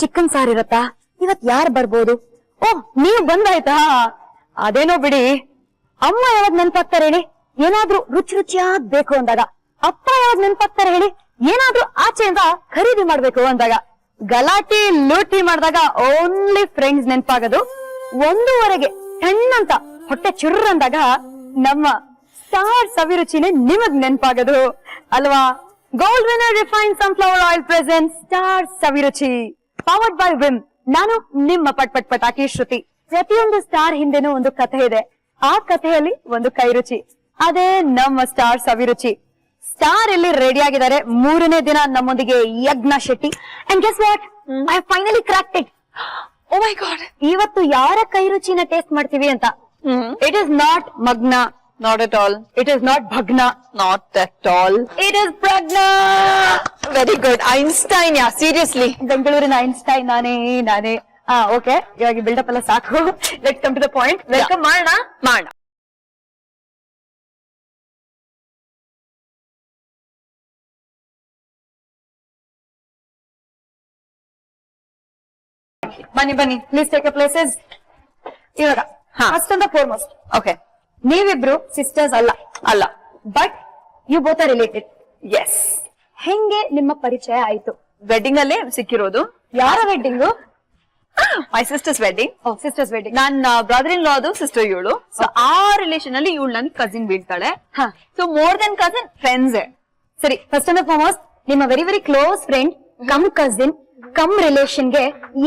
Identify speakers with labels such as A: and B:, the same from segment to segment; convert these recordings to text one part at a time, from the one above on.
A: Chicken sir ಇರತ್ತಾ? ಇವತ್ ಯಾರು ಬರ್ಬೋದು? ಓಹ್, ನೀವ್ ಬಂದಾಯ್ತಾ? ಅದೇನೋ ಬಿಡಿ. ಅಮ್ಮ ಯಾವಾಗ ನೆನ್ಪಾಗ್ತಾರೆ ಹೇಳಿ? ಏನಾದ್ರೂ ರುಚಿ ರುಚಿಯಾಗ್ ಬೇಕು ಅಂದಾಗ. ಅಪ್ಪ ಯಾವಾಗ ನೆನ್ಪಾಗ್ತಾರೆ ಹೇಳಿ? ಏನಾದ್ರೂ ಆಚೆಯಿಂದ ಖರೀದಿ ಮಾಡ್ಬೇಕು ಅಂದಾಗ. ಗಲಾಟೆ ಲೂಟಿ ಮಾಡಿದಾಗ ಓನ್ಲಿ ಫ್ರೆಂಡ್ಸ್ ನೆನ್ಪಾಗೋದು. 1:30ಗೆ ಹೆಣ್ಣಂತ ಹೊಟ್ಟೆ ಚುರ್ರ ಅಂದಾಗ ನಮ್ಮ ಸ್ಟಾರ್ ಸವಿರುಚಿನೇ ನಿಮಗ್ ನೆನ್ಪಾಗೋದು ಅಲ್ವಾ? Gold Winner refined sunflower oil present star Saviruchi, powered by Vim. ನಾನು ನಿಮ್ಮ ಪಟಾಕಿ ಶ್ರುತಿ. ಪ್ರತಿಯೊಂದು ಸ್ಟಾರ್ ಹಿಂದೆನೂ ಒಂದು ಕಥೆ ಇದೆ. ಆ ಕಥೆಯಲ್ಲಿ ಒಂದು ಕೈರುಚಿ, ಅದೇ ನಮ್ಮ ಸ್ಟಾರ್ ಸವಿರುಚಿ. ಸ್ಟಾರ್ ಇಲ್ಲಿ ರೆಡಿ ಆಗಿದ್ದಾರೆ. 3ನೇ ದಿನ ನಮ್ಮೊಂದಿಗೆ Yajna Shetty. And guess what, I finally cracked it. Oh my God, ಇವತ್ತು ಯಾರ ಕೈರುಚಿನ ಟೇಸ್ಟ್ ಮಾಡ್ತೀವಿ ಅಂತ. It is not Magna,
B: Not at all.
A: it is not Bhagna,
B: Not at all.
A: it is Prajna.
B: Very good. Einstein, yeah, seriously.
A: ಬೆಂಗಳೂರಿನ ಐನ್ಸ್ಟೈನ್ ನಾನೇ. Okay, ಇವಾಗ buildup ಎಲ್ಲ ಸಾಕು. Let's come to the point. Welcome ಮಾಡೋಣ. ಬನ್ನಿ, ಪ್ಲೀಸ್ ಟೇಕ್ ಯರ್ ಪ್ಲೇಸಸ್. ಇವಾಗ first and foremost,
B: Okay.
A: ನೀವಿಬ್ರು sisters ಅಲ್ಲ, but you both are related.
B: Yes.
A: ಹೆಂಗೆ ನಿಮ್ಮ ಪರಿಚಯ ಆಯ್ತು?
B: Wedding ಅಲ್ಲೇ ಸಿಕ್ಕಿರೋದು.
A: ಯಾರ wedding?
B: My sister's wedding.
A: Sister's wedding.
B: ನನ್ನ ಬ್ರದರ್ ಇನ್ ಲಾದು ಸಿಸ್ಟರ್ ಇವಳು. ಸೊ ಆ ರಿಲೇಷನ್ ಅಲ್ಲಿ ಇವಳು ನನ್ ಕಸಿನ್ ಬೀಳ್ತಾಳೆ. So more then cousin, friends.
A: ಸರಿ, ಫಸ್ಟ್ ಅಂಡ್ ಫಾರ್ಮೋಸ್ಟ್ ನಿಮ್ಮ very very close friend cum cousin cum ರಿಲೇಷನ್ಗೆ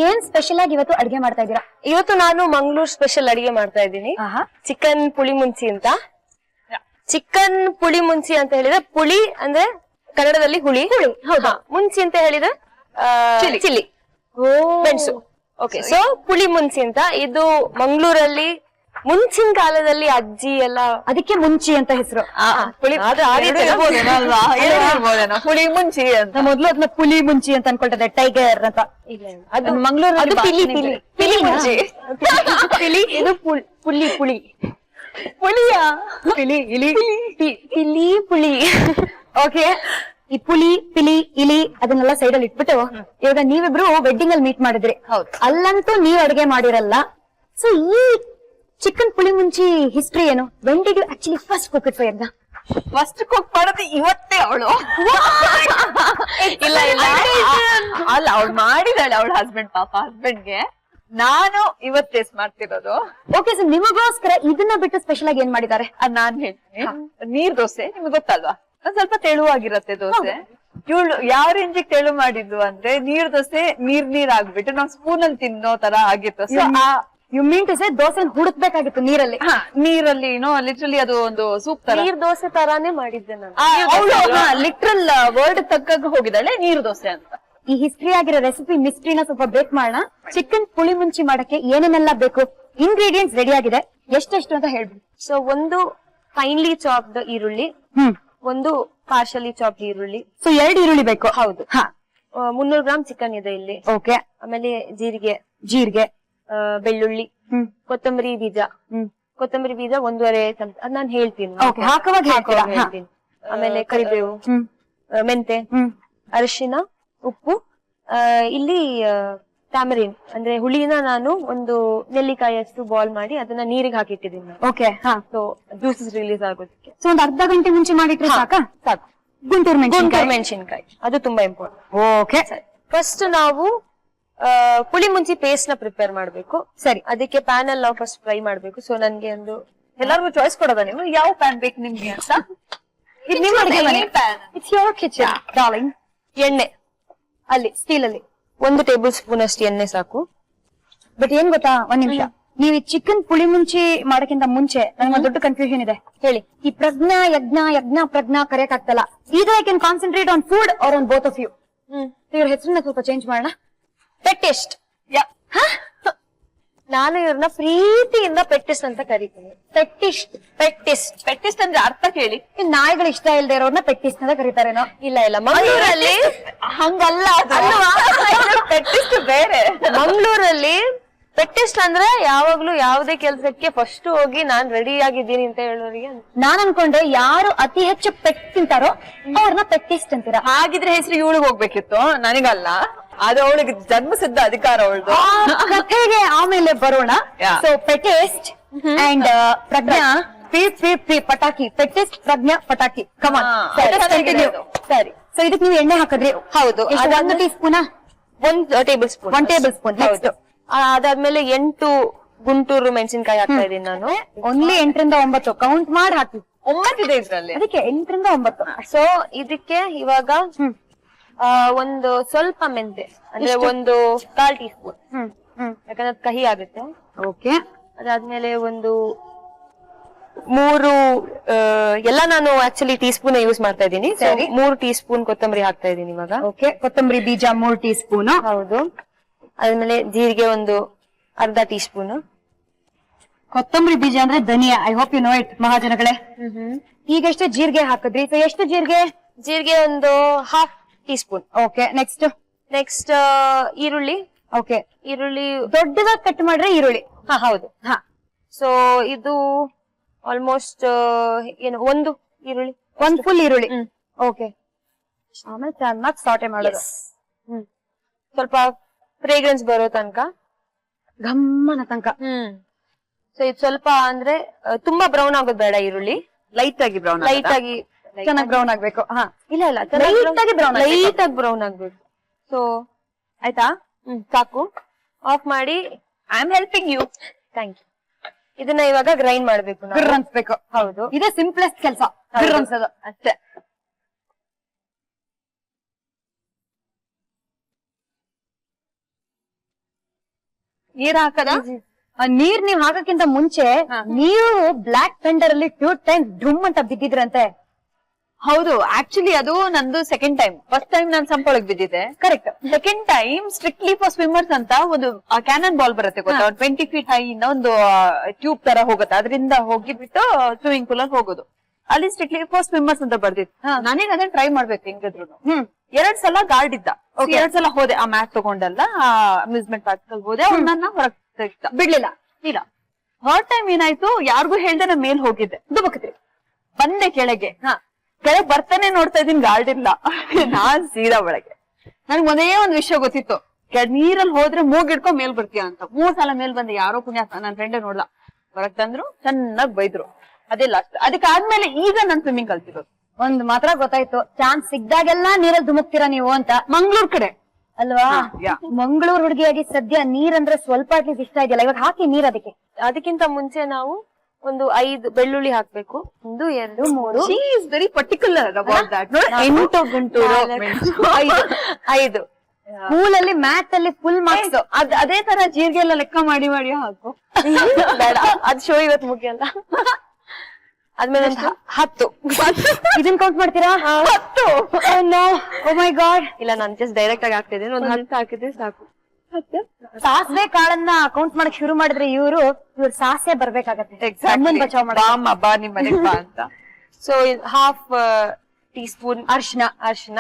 A: ಏನ್ ಸ್ಪೆಷಲ್ ಆಗಿ ಇವತ್ತು ಅಡಿಗೆ ಮಾಡ್ತಾ ಇದ್ದೀರಾ?
C: ಇವತ್ತು ನಾನು ಮಂಗಳೂರು ಸ್ಪೆಷಲ್ ಅಡಿಗೆ ಮಾಡ್ತಾ ಇದ್ದೀನಿ. ಚಿಕನ್ ಪುಳಿ ಮುಂಚಿ ಅಂತ. ಚಿಕನ್ ಪುಳಿ ಮುಂಚಿ ಅಂತ ಹೇಳಿದ್ರೆ, ಪುಳಿ ಅಂದ್ರೆ ಕನ್ನಡದಲ್ಲಿ ಹುಳಿ, ಮುಂಚಿ ಅಂತ ಹೇಳಿದ್ರೆ ಚಿಲ್ಲಿ, ಮೆಣಸು. ಓಕೆ, ಸೊ ಪುಳಿ ಮುಂಚಿ ಅಂತ. ಇದು ಮಂಗಳೂರಲ್ಲಿ ಮುಂಚಿನ ಕಾಲದಲ್ಲಿ ಅಜ್ಜಿ ಎಲ್ಲ
A: ಅದಕ್ಕೆ ಮುಂಚಿ ಅಂತ ಹೆಸರು.
B: ಪುಳಿ ಮುಂಚಿ ಅಂತ.
A: ಮೊದ್ಲು ಅದನ್ನ ಪುಲಿ ಮುಂಚಿ ಅಂತ ಅನ್ಕೊಳ್ತದೆ, ಟೈಗರ್ ಅಂತ.
C: ಅದು ಮಂಗಳೂರು, ಅದು ಪಿಲಿ ಮುಂಚಿ. ಇದು ಪುಳಿ
A: ಪುಲಿಯಾ?
C: ಪುಳಿ.
A: ಓಕೆ, ಈ ಪುಲಿ ಪಿಲಿ ಇಲಿ ಅದನ್ನೆಲ್ಲ ಸೈಡ್ ಅಲ್ಲಿ ಇಟ್ಬಿಟ್ಟು ಇವಾಗ ನೀವಿಬ್ರು ವೆಡ್ಡಿಂಗ್ ಅಲ್ಲಿ ಮೀಟ್ ಮಾಡಿದ್ರಿ.
B: ಹೌದು.
A: ಅಲ್ಲಂತೂ ನೀವ್ ಅಡಿಗೆ ಮಾಡಿರಲ್ಲ. ಸೊ ಈ ಚಿಕನ್ ಪುಳಿ ಮುಂಚಿ ಹಿಸ್ಟ್ರಿ ಏನು? When did you actually first cook it for Yagna?
B: First cook ಮಾಡೋದು ಇವತ್ತೇ ಅವಳು. ಇಲ್ಲ ಅಲ್ಲ, ಅವಳು ಮಾಡಿದಾಳೆ ಅವಳ ಹಸ್ಬೆಂಡ್ಗೆ. ನಾನು ಇವತ್ ಟೇಸ್ಟ್ ಮಾಡ್ತಿರೋದು.
A: ಓಕೆ, ಸೊ ನಿಮಗೋಸ್ಕರ ಇದನ್ನ ಬಿಟ್ಟು ಸ್ಪೆಷಲ್ ಆಗಿ ಏನ್ ಮಾಡಿದ್ದಾರೆ
B: ಅದ್ ನಾನ್ ಹೇಳ್ತೀನಿ. ನೀರ್ ದೋಸೆ ನಿಮ್ಗೆ ಗೊತ್ತಲ್ವಾ? ಒಂದ್ ಸ್ವಲ್ಪ ತೆಳುವಾಗಿರತ್ತೆ ದೋಸೆ. ಇವಳು ಯಾವ ರೇಂಜಿಗೆ ತೆಳು ಮಾಡಿದ್ದು ಅಂದ್ರೆ, ನೀರ್ ದೋಸೆ ನೀರ್ ಆಗ್ಬಿಟ್ಟು ನಾವ್ ಸ್ಪೂನ್ ಅಲ್ಲಿ ತಿನ್ನೋ ತರ ಆಗಿತ್ತು. So
A: you mean to say dosa ಹುಡುಕ್ಬೇಕಾಗಿತ್ತು ನೀರಲ್ಲಿ?
B: ನೀರಲ್ಲಿ ಲಿಟ್ರಲಿ ಅದು ಒಂದು ಸೂಪ್ ತರ.
C: ನೀರ್ ದೋಸೆ ತರಾನೇ ಮಾಡಿದ್ದೆ ನಾನು.
B: ಲಿಟ್ರಲ್ ವರ್ಡ್ ತಕ್ಕಾಗ ಹೋಗಿದ್ದಾಳೆ ನೀರ್ ದೋಸೆ ಅಂತ.
A: ಈ ಹಿಸ್ಟ್ರಿ ಆಗಿರೋ ರೆಸಿಪಿ ಮಿಸ್ಟ್ರಿನ ಸ್ವಲ್ಪ ಬ್ರೇಕ್ ಮಾಡೋಣ. ಚಿಕನ್ ಪುಳಿ ಮುಂಚಿ ಮಾಡಕ್ಕೆ ಏನೇನೆಲ್ಲ ಬೇಕು? ಇಂಗ್ರೀಡಿಯೆಂಟ್ಸ್ ರೆಡಿ ಆಗಿದೆ, ಎಷ್ಟೆಷ್ಟು ಅಂತ ಹೇಳ್ಬಿಡಿ.
C: ಸೊ ಒಂದು ಫೈನ್ಲಿ ಚಾಪ್ಡ್ ಈರುಳ್ಳಿ, ಒಂದು ಪಾರ್ಷಲಿ ಚಾಪ್ಡ್ ಈರುಳ್ಳಿ.
A: ಸೊ 2 ಈರುಳ್ಳಿ ಬೇಕು?
C: ಹೌದು. 300 ಗ್ರಾಮ್ ಚಿಕನ್ ಇದೆ ಇಲ್ಲಿ.
A: ಓಕೆ.
C: ಆಮೇಲೆ ಜೀರಿಗೆ, ಬೆಳ್ಳುಳ್ಳಿ, ಕೊತ್ತಂಬರಿ ಬೀಜ 1.5 ಚಮಚ. ಅದ್ ನಾನು ಹೇಳ್ತೀನಿ, ಹೇಳ್ತೀನಿ. ಆಮೇಲೆ ಕರಿಬೇವು, ಮೆಂತೆ, ಅರಿಶಿನ, ಉಪ್ಪು. ಇಲ್ಲಿ ಟ್ಯಾಮರಿನ್ ಅಂದ್ರೆ ಹುಳಿನ ನಾನು ಒಂದು ನೆಲ್ಲಿಕಾಯಿಯಷ್ಟು ಬಾಲ್ ಮಾಡಿ ಅದನ್ನ ನೀರಿಗೆ ಹಾಕಿಟ್ಟಿದ್ದೀನಿ.
A: ಓಕೆ.
C: ಸೊ ಜ್ಯೂಸಸ್ ರಿಲೀಸ್ ಆಗೋದಕ್ಕೆ.
A: ಸೊ ಒಂದು ಅರ್ಧ ಗಂಟೆ ಮುಂಚೆ ಮಾಡಿಟ್ರೆ ಸಾಕು. ಗುಂಟೂರು
C: ಮೆಣಸಿನಕಾಯಿ ಅದು ತುಂಬಾ ಇಂಪಾರ್ಟೆಂಟ್.
A: ಓಕೆ,
C: ಫಸ್ಟ್ ನಾವು ಪುಳಿ ಮುಂಚಿ ಪೇಸ್ಟ್ ನ ಪ್ರಿಪೇರ್ ಮಾಡ್ಬೇಕು.
A: ಸರಿ,
C: ಅದಕ್ಕೆ ಪ್ಯಾನ್ ಅಲ್ಲಿ ನಾವು ಫಸ್ಟ್ ಫ್ರೈ ಮಾಡ್ಬೇಕು. ಸೊ ನನ್ಗೆ ಒಂದು
B: ಎಲ್ಲರಿಗೂ ಚಾಯ್ಸ್ ಕೊಡೋದ ನೀವು ಯಾವ ಪ್ಯಾನ್ ಬೇಕು ನಿಮ್ಗೆ ಅಂತ?
A: ಇದು ನಿಮ್ಮ ಅಡಿಗೆ ಮನೆ, ಇಟ್ಸ್ ಯೋರ್ ಕಿಚನ್ ಡಾರ್ಲಿಂಗ್.
C: ಎಣ್ಣೆ
A: ಅಲ್ಲಿ ಸ್ಟೀಲ್ ಅಲ್ಲಿ
C: 1 ಟೇಬಲ್ ಸ್ಪೂನ್ ಅಷ್ಟು ಎಣ್ಣೆ ಸಾಕು.
A: ಬಟ್ ಏನ್ ಗೊತ್ತಾ, ಒಂದ್ ನಿಮಿಷ, ನೀವು ಚಿಕನ್ ಪುಳಿ ಮುಂಚಿ ಮಾಡಕ್ಕಿಂತ ಮುಂಚೆ ನನಗೆ ದೊಡ್ಡ ಕನ್ಫ್ಯೂಷನ್ ಇದೆ.
C: ಹೇಳಿ.
A: ಈ ಪ್ರಜ್ಞಾ ಯಜ್ಞ ಪ್ರಜ್ಞಾ ಕರೆಯಕ್ ಆಗ್ತಲ್ಲ. either I can concentrate on food or on both of you. ಇವ್ರ ಹೆಸರನ್ನ ಸ್ವಲ್ಪ ಚೇಂಜ್ ಮಾಡೋಣ.
C: ಪೆಟ್ಟಿಸ್ಟ್. ನಾನು ಇವ್ರನ್ನ ಪ್ರೀತಿಯಿಂದ ಪೆಟ್ಟಿಸ್ಟ್ ಅಂತ ಕರಿತೀನಿ.
B: ಪೆಟ್ಟಿಸ್ಟ್ ಅಂದ್ರೆ ಅರ್ಥ ಕೇಳಿ.
A: ನಾಯಿಗಳು ಇಷ್ಟ ಇಲ್ದೇ ಇರೋರ್ನ ಪೆಟ್ಟಿಸ್ಟ್ ಅಂತ ಕರೀತಾರೇನೋ?
C: ಇಲ್ಲ, ಮಂಗಳೂರಲ್ಲಿ
B: ಹಂಗಲ್ಲ, ಪೆಟ್ಟಿಸ್ಟ್ ಬೇರೆ.
C: ಮಂಗಳೂರಲ್ಲಿ ಪೆಟ್ಟಿಸ್ಟ್ ಅಂದ್ರೆ ಯಾವಾಗ್ಲೂ ಯಾವುದೇ ಕೆಲ್ಸಕ್ಕೆ ಫಸ್ಟ್ ಹೋಗಿ ನಾನ್ ರೆಡಿ ಆಗಿದ್ದೀನಿ ಅಂತ ಹೇಳೋರಿಗೆ.
A: ನಾನ್ ಅನ್ಕೊಂಡೆ ಯಾರು ಅತಿ ಹೆಚ್ಚು ಪೆಟ್ ತಿಂತಾರೋ ಅವ್ರನ್ನ ಪೆಟ್ಟಿಸ್ಟ್ ಅಂತೀರಾ.
B: ಹಾಗಿದ್ರೆ ಹೆಸರು ಇವಳಿಗೆ ಹೋಗ್ಬೇಕಿತ್ತು, ನನಗಲ್ಲ. ಅದು ಅವಳಿಗೆ ಜನ್ಮಸಿದ್ಧ ಅಧಿಕಾರ ಅವಳದು.
A: ಕಥೆಗೆ ಆಮೇಲೆ ಬರೋಣ.
B: Yeah.
A: So pettest and Prajna P ಪಟಾಕಿ. ಪೆಟೆಸ್ಟ್ ಪ್ರಜ್ಞಾ ಪಟಾಕಿ. ಕಮಾನ್.
B: ಚೆನ್ನಾಗಿದೆ ಅದು.
A: ಸರಿ. ಸೊ ಇದಕ್ಕೆ ನೀವು ಎಣ್ಣೆ ಹಾಕಿದ್ರಿ?
C: ಹೌದು.
A: ಒಂದು tea spoon,
C: 1 table spoon.
A: 1 table spoon.
C: ಹೌದು. ಅದಾದ್ಮೇಲೆ 8 ಗುಂಟೂರು ಮೆಣಸಿನಕಾಯಿ ಹಾಕ್ತಾ ಇದೀನಿ ನಾನು.
A: ಓನ್ಲಿ 8 ರಿಂದ 9 ಕೌಂಟ್ ಮಾಡಿ ಹಾಕಿ.
B: 9 ಇದೆ ಇದ್ರಲ್ಲಿ.
A: ಅದಕ್ಕೆ 8 ರಿಂದ 9.
C: ಸೊ ಇದಕ್ಕೆ ಇವಾಗ ಒಂದು ಸ್ವಲ್ಪ ಮೆಂತೆ ಅಂದ್ರೆ ಒಂದು 1/4 ಟೀ ಸ್ಪೂನ್, ಯಾಕಂದ್ರೆ ಅದು ಕಹಿ ಆಗುತ್ತೆ.
A: ಓಕೆ.
C: ಅದಾದ್ಮೇಲೆ ಒಂದು 3 ಎಲ್ಲ ನಾನು ಆಕ್ಚುಲಿ ಟೀ ಸ್ಪೂನ್ ಯೂಸ್ ಮಾಡ್ತಾ ಇದ್ದೀನಿ.
A: ಸರಿ.
C: 3 ಟೀ ಸ್ಪೂನ್ ಕೊತ್ತಂಬರಿ ಹಾಕ್ತಾ ಇದ್ದೀನಿ ಇವಾಗ.
A: ಓಕೆ. ಕೊತ್ತಂಬರಿ ಬೀಜ 3 ಟೀ ಸ್ಪೂನ್.
C: ಹೌದು. ಅದಾದ್ಮೇಲೆ ಜೀರಿಗೆ ಒಂದು ಅರ್ಧ ಟೀ ಸ್ಪೂನ್.
A: ಕೊತ್ತಂಬರಿ ಬೀಜ ಅಂದ್ರೆ ಧನಿಯಾ. I hope you know it ಮಹಾಜನಗಳೇ. ಈಗ ಎಷ್ಟು ಜೀರಿಗೆ ಹಾಕಿದ್ರಿ? ಸೊ ಎಷ್ಟು ಜೀರಿಗೆ?
C: ಜೀರಿಗೆ ಒಂದು 1/2 ಟೀ ಸ್ಪೂನ್.
A: ಓಕೆ. ನೆಕ್ಸ್ಟ್
C: ಈರುಳ್ಳಿ.
A: ಓಕೆ.
C: ಈರುಳ್ಳಿ
A: ದೊಡ್ಡದಾಗಿ ಕಟ್ ಮಾಡ್ರೆ ಈರುಳ್ಳಿ.
C: ಹೌದು.
A: ಹಾ.
C: ಸೊ ಇದು ಆಲ್ಮೋಸ್ಟ್ ಏನು ಒಂದು ಈರುಳ್ಳಿ,
A: ಒಂದ್ ಫುಲ್ ಈರುಳ್ಳಿ. ಓಕೆ. ಆಮೇಲೆ ಚೆನ್ನಾಗಿ ಸಾಟೆ ಮಾಡೋದು.
C: ಸ್ವಲ್ಪ ಫ್ರೇಗ್ರೆನ್ಸ್ ಬರೋ ತನಕ,
A: ಗಮ್ಮನ ತನಕ.
C: ಸೊ ಇದು ಸ್ವಲ್ಪ ಅಂದ್ರೆ ತುಂಬಾ ಬ್ರೌನ್ ಆಗೋದ್ ಬೇಡ ಈರುಳ್ಳಿ.
B: ಲೈಟ್ ಆಗಿ ಬ್ರೌನ್.
C: ಲೈಟ್ ಆಗಿ
A: ಚೆನ್ನಾಗಿ ಬ್ರೌನ್ ಆಗ್ಬೇಕು. ಹಾ.
C: ಇಲ್ಲ
A: Light ಆಗಿ brown ಆಗ್ಬೇಕು.
C: ಲೈಟ್ ಆಗಿ ಬ್ರೌನ್ ಆಗ್ಬೇಕು. ಸೊ
B: ಆಯ್ತಾ?
C: ಸಾಕು. ಆಫ್ ಮಾಡಿ.
B: I am helping you.
C: Thank you. ಇದನ್ನ ಇವಾಗ ಗ್ರೈಂಡ್ ಮಾಡ್ಬೇಕು ನಾವು.
A: ಗುರ್ರ್ ಅನ್ಸ್ಬೇಕು.
C: ಹೌದು.
A: ಇದೇ ಸಿಂಪ್ಲೆಸ್ಟ್ ಕೆಲಸ, ಗುರ್ರ್ ಅನ್ಸೋದು
B: ಅಷ್ಟೇ. ನೀರ್ ಹಾಕದ?
A: ನೀರ್ ನೀವ್ ಹಾಕಕ್ಕಿಂತ ಮುಂಚೆ ನೀವು ಬ್ಲಾಕ್ ಥಂಡರ್ ಅಲ್ಲಿ 2 ಟೈಮ್ಸ್ ಢುಮ್ ಅಂತ ಬಿದ್ದಿದ್ರಂತೆ.
B: ಹೌದು, ಆಕ್ಚುಲಿ ಅದು ನಂದು ಸೆಕೆಂಡ್ ಟೈಮ್. ಫಸ್ಟ್ ಟೈಮ್ ನಾನು ಸಂಪೊಳಗ್ ಬಿದ್ದಿದ್ದೆ.
A: Correct.
B: Second time strictly for swimmers ಅಂತ ಒಂದು ಕ್ಯಾನನ್ ಬಾಲ್ ಬರುತ್ತೆ ಗೊತ್ತಾ, 20 ಫೀಟ್ ಹೈ ಇಂದ ಒಂದು ಟ್ಯೂಬ್ ತರ ಹೋಗುತ್ತೆ, ಅದರಿಂದ ಹೋಗಿಬಿಟ್ಟು ಸ್ವಿಮ್ಮಿಂಗ್ ಪೂಲ್ ಅಲ್ಲಿ ಹೋಗೋದು. ಅಲ್ಲಿ ಸ್ಟ್ರಿಕ್ಟ್ಲಿ ಫಾರ್ ಸ್ವಿಮ್ಮರ್ಸ್ ಅಂತ ಬರ್ದಿತ್ತು. ನಾನೀಗ ಅದನ್ನ ಟ್ರೈ ಮಾಡ್ಬೇಕು ಹೆಂಗಿದ್ರು. 2 ಸಲ ಗಾರ್ಡ್ ಇದ್ದ. 2 ಸಲ ಹೋದೆ ಆ ಮ್ಯಾಟ್ ತಗೊಂಡಲ್ಲ, ಅಮ್ಯೂಸ್ಮೆಂಟ್ ಪಾರ್ಕ್ ಹೋದೆ. ಅವ್ರು ನನ್ನ ಹೊರಗ್ ತೆಗ್ದ, ಬಿಡ್ಲಿಲ್ಲ. ಇಲ್ಲ, ಥರ್ಡ್ ಟೈಮ್ ಏನಾಯ್ತು, ಯಾರಿಗೂ ಹೇಳ್ದೆ ನಾ ಮೇಲ್ ಹೋಗಿದ್ದೆ. ದುಬಕ್ತ್ರಿ ಬಂದೆ ಕೆಳಗೆ. ಕೆಳಗ್ ಬರ್ತಾನೆ ನೋಡ್ತಾ ಇದೀನಿ ಗಾರ್ಡ್ ಇಲ್ಲ. ನಾನ್ ಸೀದಾ ಒಳಗೆ. ನನ್ಗೆ ಒಂದೇ ಒಂದ್ ವಿಷಯ ಗೊತ್ತಿತ್ತು, ನೀರಲ್ಲಿ ಹೋದ್ರೆ ಮೂಗಿಡ್ಕೊಂಡ್ ಮೇಲ್ ಬರ್ತೀಯ ಅಂತ. 3 ಸಲ ಮೇಲ್ ಬಂದೆ. ಯಾರೋ ಪುಣ್ಯ ನನ್ನ ಫ್ರೆಂಡ್ ನೋಡ್ದ, ಹೊರಗ್ ತಂದ್ರು, ಚೆನ್ನಾಗ್ ಬೈದ್ರು. ಅದೇ ಲಾಸ್ಟ್. ಅದಕ್ಕಾದ್ಮೇಲೆ ಈಗ ನಾನ್ ಸ್ವಿಮ್ಮಿಂಗ್ ಕಲ್ತಿರೋದು.
A: ಒಂದ್ ಮಾತ್ರ ಗೊತ್ತಾಯ್ತು, ಚಾನ್ಸ್ ಸಿಗ್ದಾಗೆಲ್ಲ ನೀರಲ್ಲಿ ಧುಮುಕ್ತೀರಾ ನೀವು ಅಂತ.
B: ಮಂಗ್ಳೂರ್ ಕಡೆ
A: ಅಲ್ವಾ? ಮಂಗಳೂರು ಹುಡುಗಿಯಾಗಿ ಸದ್ಯ ನೀರಂದ್ರೆ ಸ್ವಲ್ಪ ಅಟ್ಲೀಸ್ಟ್ ಇಷ್ಟ ಇದೆಯಲ್ಲ, ಇವಾಗ ಹಾಕಿ ನೀರ್ ಅದಕ್ಕೆ.
C: ಅದಕ್ಕಿಂತ ಮುಂಚೆ ನಾವು ಒಂದು 5 ಬೆಳ್ಳುಳ್ಳಿ ಹಾಕ್ಬೇಕು. 1 2 3.
B: She is very particular about that. 8 Guntur
C: 5
A: ಸ್ಕೂಲಲ್ಲಿ ಮ್ಯಾಥ್ ಅಲ್ಲಿ ಫುಲ್ ಮಾರ್ಕ್ಸ್.
B: ಅದೇ ತರ ಜೀರಿಗೆ ಎಲ್ಲ ಲೆಕ್ಕ ಮಾಡಿ ಮಾಡಿ ಹಾಕು.
C: ಬೇಡ, ಅದ್ ಶೋ ಇವತ್ತು ಮುಖ್ಯ ಅಲ್ಲ. ಆದ್ಮೇಲೆ 10.
A: ಇದನ್ ಕೌಂಟ್ ಮಾಡ್ತೀರಾ?
B: 10.
A: ಓ ಮೈ ಗಾಡ್.
C: ಇಲ್ಲ, ನಾನು ಜಸ್ಟ್ ಡೈರೆಕ್ಟ್ ಆಗಿ ಹಾಕ್ತಿದ್ದೀನಿ. ಒಂದು 10 ಹಾಕಿದ್ರೆ ಸಾಕು.
A: ಸಾಸಿವೆ ಕಾಳನ್ನ ಕೌಂಟ್ ಮಾಡಕ್ ಶುರು ಮಾಡಿದ್ರೆ ಇವ್ರು ಸಾಸೆ ಬರ್ಬೇಕಾಗತ್ತೆ. ಬಚಾವ್ ಮಾಡ
B: ಬಾ ನಿಮ್ ಮನೆಗ್ ಬಾ ಅಂತ.
C: ಸೊ 1/2 ಟೀ ಸ್ಪೂನ್
A: ಅರ್ಶಿನ.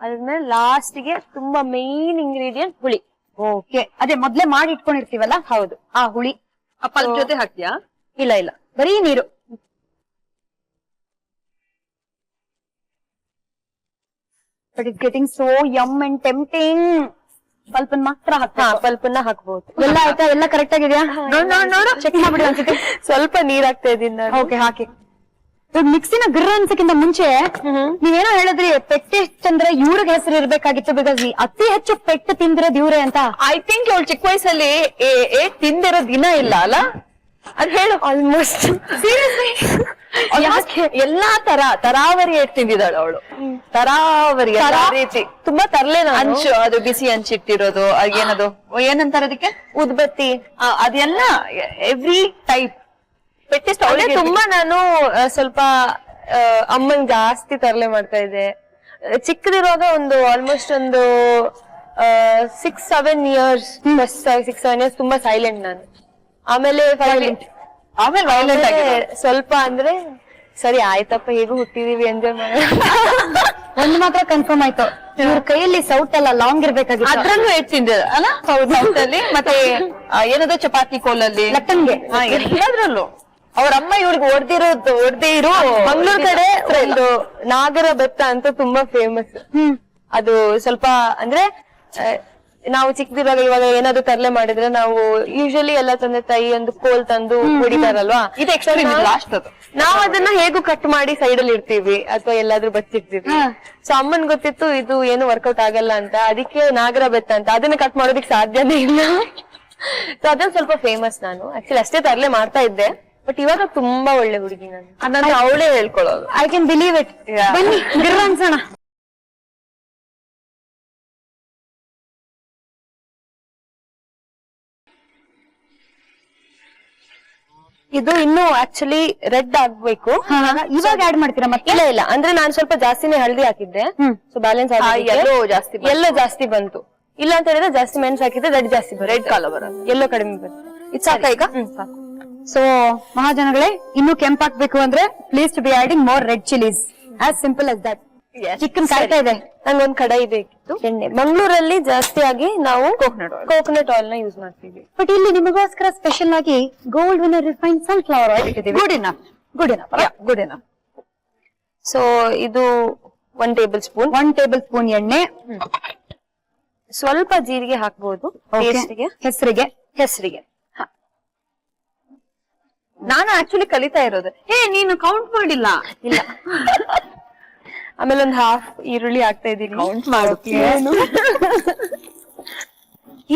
C: ಅದಾದ್ಮೇಲೆ ಲಾಸ್ಟ್ ಗೆ ತುಂಬಾ ಮೇನ್ ಇಂಗ್ರೀಡಿಯಂಟ್ ಹುಳಿ.
A: ಓಕೆ. ಅದೇ ಮೊದ್ಲೇ ಮಾಡಿ ಇಟ್ಕೊಂಡಿರ್ತೀವಲ್ಲ.
C: ಹೌದು.
A: ಆ ಹುಳಿ
B: ಪಲ್ಪ್ ಜೊತೆ ಹಾಕ್ತೀಯಾ?
C: ಇಲ್ಲ,
A: ಬರೀ ನೀರು. But it's getting so yum and tempting. ಸ್ವಲ್ಪ ಮಾತ್ರ
C: ಪಲ್ಪನ್ನ ಹಾಕ್ಬಹುದು.
A: ಎಲ್ಲ ಆಯ್ತಾ? ಎಲ್ಲ ಕರೆಕ್ಟ್ ಆಗಿದ್ಯಾ?
C: ನೋಡು
A: ಚೆಕ್ ಮಾಡ್ಬಿಡಿ ಅನ್ಸುತ್ತೆ.
C: ಸ್ವಲ್ಪ ನೀರ್ ಹಾಕ್ತಾ ಇದೀನಿ.
A: ಓಕೆ, ಹಾಕಿ. ಮಿಕ್ಸಿನ ಗ್ರ ಅನ್ಸಕ್ಕಿಂತ ಮುಂಚೆ ನೀವೇನೋ ಹೇಳಿದ್ರಿ, ಪೆಟ್ಟೆಸ್ಟ್ ಅಂದ್ರೆ ಇವ್ರಿಗೆ ಹೆಸರು ಇರ್ಬೇಕಾಗಿತ್ತು, ಬಿಕಾಸ್ ಅತಿ ಹೆಚ್ಚು ಪೆಟ್ಟು ತಿಂದಿರೋದು ಇವ್ರೆ ಅಂತ.
B: ಐ ಥಿಂಕ್ ಅವಳು ಚಿಕ್ಕ ವಯಸ್ಸಲ್ಲಿ ತಿಂದಿರೋ ದಿನ ಇಲ್ಲ ಅಲ್ಲ, ಅದ್ ಹೇಳು.
C: ಆಲ್ಮೋಸ್ಟ್
B: ಎಲ್ಲಾ ತರಾವರಿ ಏಟ್ ತಿಂದಿದ್ದಾಳು ಅವಳು. ತರಾವರಿ ಎಲ್ಲಾ ರೀತಿ.
C: ತುಂಬಾ ತರ್ಲೆ
B: ಹಂಚು, ಅದು ಬಿಸಿ ಹಂಚಿಟ್ಟಿರೋದು, ಏನದು ಏನಂತಾರ ಅದಕ್ಕೆ,
C: ಉದ್ಬತ್ತಿ,
B: ಅದೆಲ್ಲ ಎವ್ರಿ ಟೈಪ್ ಪೆಟ್ಟೆಸ್ಟ್ ಅವಳೆ.
C: ತುಂಬಾ ನಾನು ಸ್ವಲ್ಪ ಅಮ್ಮನ್ ಜಾಸ್ತಿ ತರ್ಲೆ ಮಾಡ್ತಾ ಇದ್ದೆ. ಚಿಕ್ಕದಿರುವಾಗ ಒಂದು ಆಲ್ಮೋಸ್ಟ್ ಒಂದು 6-7 ಇಯರ್ಸ್ ತುಂಬಾ ಸೈಲೆಂಟ್ ನಾನು. ಆಮೇಲೆ
B: ವೈಲೆಂಟ್ ಆಗಿ
C: ಸ್ವಲ್ಪ ಅಂದ್ರೆ ಸರಿ ಆಯ್ತಪ್ಪ, ಹೇಗೂ ಹುಟ್ಟಿದೀವಿ, ಎಂಜಾಯ್ ಮಾಡೋಣ.
A: ಒಂದ್ ಮಾತ್ರ ಕನ್ಫರ್ಮ್ ಆಯ್ತು, ಇವ್ರ ಕೈಯಲ್ಲಿ ಸೌಟ್ ಎಲ್ಲ ಲಾಂಗ್ ಇರ್ಬೇಕಾಗಿತ್ತು.
B: ಅದ್ರಲ್ಲೂ ಏಟ್ ತಿಂದಿದ ಅಲ್ಲ? ಹೌದು, ಸೌಟಲ್ಲಿ. ಮತ್ತೆ ಏನದು ಚಪಾತಿ ಕೋಲಲ್ಲಿ,
A: ಲಟ್ಟನ್ಗೆ,
B: ಎಲ್ಲದ್ರಲ್ಲೂ ಅವ್ರ ಅಮ್ಮ ಇವ್ರಿಗೆ ಹೊಡ್ದೇ ಇರೋ.
C: ಮಂಗ್ಳೂರ್ ಕಡೆ ಒಂದು ನಾಗರ ಬೆತ್ತ ಅಂತ ತುಂಬಾ ಫೇಮಸ್. ಅದು ಸ್ವಲ್ಪ ಅಂದ್ರೆ ನಾವು ಚಿಕ್ಕದಿರುವಾಗ ಇವಾಗ ಏನಾದ್ರು ತರಲೆ ಮಾಡಿದ್ರೆ ನಾವು ಯೂಶಲಿ ಎಲ್ಲ ತಂದೆ ತಾಯಿ ಒಂದು ಕೋಲ್ ತಂದು ಹೊಡಿತಾರಲ್ವಾ,
B: ಇದು ಎಕ್ಸ್ಟ್ರೀಮ್ ಲಾಸ್ಟ್ ಅದು.
C: ನಾವ್ ಅದನ್ನ ಹೇಗೂ ಕಟ್ ಮಾಡಿ ಸೈಡ್ ಅಲ್ಲಿ ಇಡ್ತೀವಿ ಅಥವಾ ಎಲ್ಲಾದ್ರೂ ಬಚ್ಚಿಡ್ತೀವಿ. ಸೊ ಅಮ್ಮನ್ ಗೊತ್ತಿತ್ತು ಇದು ಏನು ವರ್ಕೌಟ್ ಆಗಲ್ಲ ಅಂತ, ಅದಕ್ಕೆ ನಾಗರ ಬೆತ್ತ ಅಂತ ಅದನ್ನ ಕಟ್ ಮಾಡೋದಿಕ್ ಸಾಧ್ಯನೇ ಇಲ್ಲ. ಸೊ ಅದನ್ನ ಸ್ವಲ್ಪ ಫೇಮಸ್ ನಾನು ಆಕ್ಚುಲಿ ಅಷ್ಟೇ ತರಲೆ ಮಾಡ್ತಾ ಇದ್ದೆ, ಬಟ್ ಇವಾಗ ತುಂಬಾ ಒಳ್ಳೆ ಹುಡುಗಿ ನಾನು.
B: ಅದನ್ನ ಅವಳೇ ಹೇಳ್ಕೊಳ್ಳೋದು.
A: I can believe it. ಬನ್ನಿ ಗಿರ್ರ ಅನ್ಸೋಣ.
C: ಇದು ಇನ್ನು ಆಕ್ಚುಲಿ ರೆಡ್ ಆಗ್ಬೇಕು.
A: ಇವಾಗ ಆಡ್ ಮಾಡ್ತೀರಾ ಮತ್ತೆ?
C: ಇಲ್ಲ ಅಂದ್ರೆ ನಾನು ಸ್ವಲ್ಪ ಜಾಸ್ತಿನೇ ಹಳದಿ ಹಾಕಿದ್ದೆ, ಸೊ ಬ್ಯಾಲೆನ್ಸ್ ಎಲ್ಲೋ ಜಾಸ್ತಿ ಬಂತು. ಇಲ್ಲ ಅಂತ ಹೇಳಿದ್ರೆ ಜಾಸ್ತಿ ಮೆಣಸು ಹಾಕಿದ್ರೆ ರೆಡ್ ಜಾಸ್ತಿ ಬರುತ್ತೆ,
B: ರೆಡ್ ಕಲರ್ ಬರುತ್ತೆ,
C: ಎಲ್ಲೋ ಕಡಿಮೆ ಬರುತ್ತೆ. ಇದು ಸಾಕ ಈಗ? ಸಾಕು.
A: ಸೊ ಮಹಾಜನಗಳೇ, ಇನ್ನು ಕೆಂಪಾಕ್ಬೇಕು ಅಂದ್ರೆ please to be adding more red chillies, as simple as that. Chicken ಕಾಯ್ತಾ ಇದೆ,
C: ನಂಗೊಂದ್ ಕಡಾಯಿ ಬೇಕಿತ್ತು ಎಣ್ಣೆ. ಮಂಗಳೂರಲ್ಲಿ ಜಾಸ್ತಿಯಾಗಿ ನಾವು ಕೋಕೋನಟ್ ಆಯಿಲ್ ನ ಯೂಸ್ ಮಾಡ್ತೀವಿ.
A: ಬಟ್ ಇಲ್ಲಿ ನಿಮಗೋಸ್ಕರ ಸ್ಪೆಷಲ್ ಆಗಿ Gold Winner refined sunflower oil ಇಟ್ಟಿದ್ದೀವಿ.
B: Good enough, good enough, good enough.
C: So ಇದು 1 ಟೇಬಲ್ ಸ್ಪೂನ್.
A: 1 ಟೇಬಲ್ ಸ್ಪೂನ್ ಎಣ್ಣೆ,
C: ಸ್ವಲ್ಪ ಜೀರಿಗೆ ಹಾಕ್ಬಹುದು ಹೆಸರಿಗೆ.
B: ನಾನು ಆಕ್ಚುಲಿ ಕಲಿತಾ ಇರೋದು. ನೀನು ಕೌಂಟ್ ಮಾಡಿಲ್ಲ?
C: ಇಲ್ಲ. ಆಮೇಲೆ ಒಂದು ಹಾಫ್ ಈರುಳ್ಳಿ ಹಾಕ್ತಾ ಇದ್ದೀನಿ.
B: ಕೌಂಟ್ ಮಾಡು.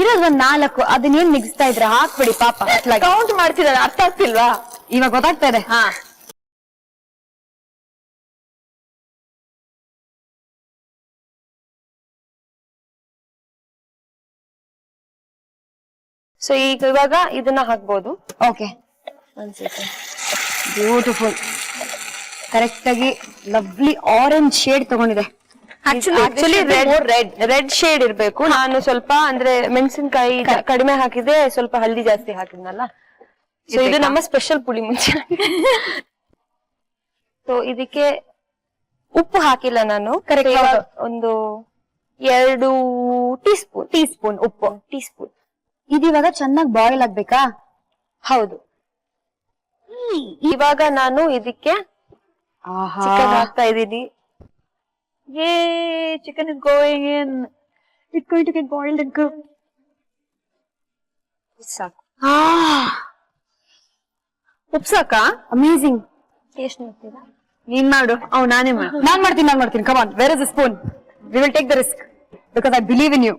A: ಇರೋದ್ 4, ಅದನ್ನೇನ್ ಮಿಗಿಸ್ತಾ ಇದ್ರ? ಹಾಕ್ಬಿಡಿ ಪಾಪ.
C: ಕೌಂಟ್ ಮಾಡ್ತಿದ್ದಾರೆ, ಅರ್ಥ ಆಗ್ತಿಲ್ವಾ?
A: ಇವಾಗ ಗೊತ್ತಾಗ್ತಾ ಇದೆ.
B: ಹಾ,
C: ಸೊ ಇವಾಗ ಇದನ್ನ ಹಾಕ್ಬೋದು.
A: Okay, beautiful. ಕರೆಕ್ಟ್ ಆಗಿ ಲವ್ಲಿ ಆರೆಂಜ್ ಶೇಡ್ ತಗೊಂಡಿದೆ.
C: ಆಕ್ಚುಲಿ ರೆಡ್ ಶೇಡ್ ಇರ್ಬೇಕು. ನಾನು ಸ್ವಲ್ಪ ಅಂದ್ರೆ ಮೆಣಸಿನಕಾಯಿ ಕಡಿಮೆ ಹಾಕಿದೆ, ಸ್ವಲ್ಪ ಹಳದಿ ಜಾಸ್ತಿ ಹಾಕಿದ್ನಲ್ಲ. ಸೊ ಇದು ನಮ್ಮ ಸ್ಪೆಷಲ್ ಪುಳಿ ಮುಂಚೆ. ಸೊ ಇದಕ್ಕೆ ಉಪ್ಪು ಹಾಕಿಲ್ಲ ನಾನು. ಕರೆಕ್ಟ್ ಒಂದು 2 ಟೀಸ್ಪೂನ್ ಉಪ್ಪು.
A: ಇದಿವಾಗ ಚೆನ್ನಾಗಿ ಬಾಯ್ಲ್ ಆಗ್ಬೇಕಾ?
C: ಹೌದು. ಇವಾಗ ನಾನು ಇದಕ್ಕೆ ಚಿಕನ್ ಹಾಕ್ತಾ ಇದ್ದೀನಿ.
B: Chicken is going in.
A: It's going to get boiled and cooked.
C: ಸಾಕು.
B: ಉಪ್ಪು ಸಾಕಾ?
A: ಅಮೇಜಿಂಗ್.
C: ಟೇಸ್ಟ್ ಮಾಡ್ತೀರಾ?
B: ನೀನ್ ಮಾಡು. ನಾನೇ ಮಾಡು.
A: ನಾನ್ ಮಾಡ್ತೀನಿ. Come on, where is the spoon? We will take the risk because I believe in you.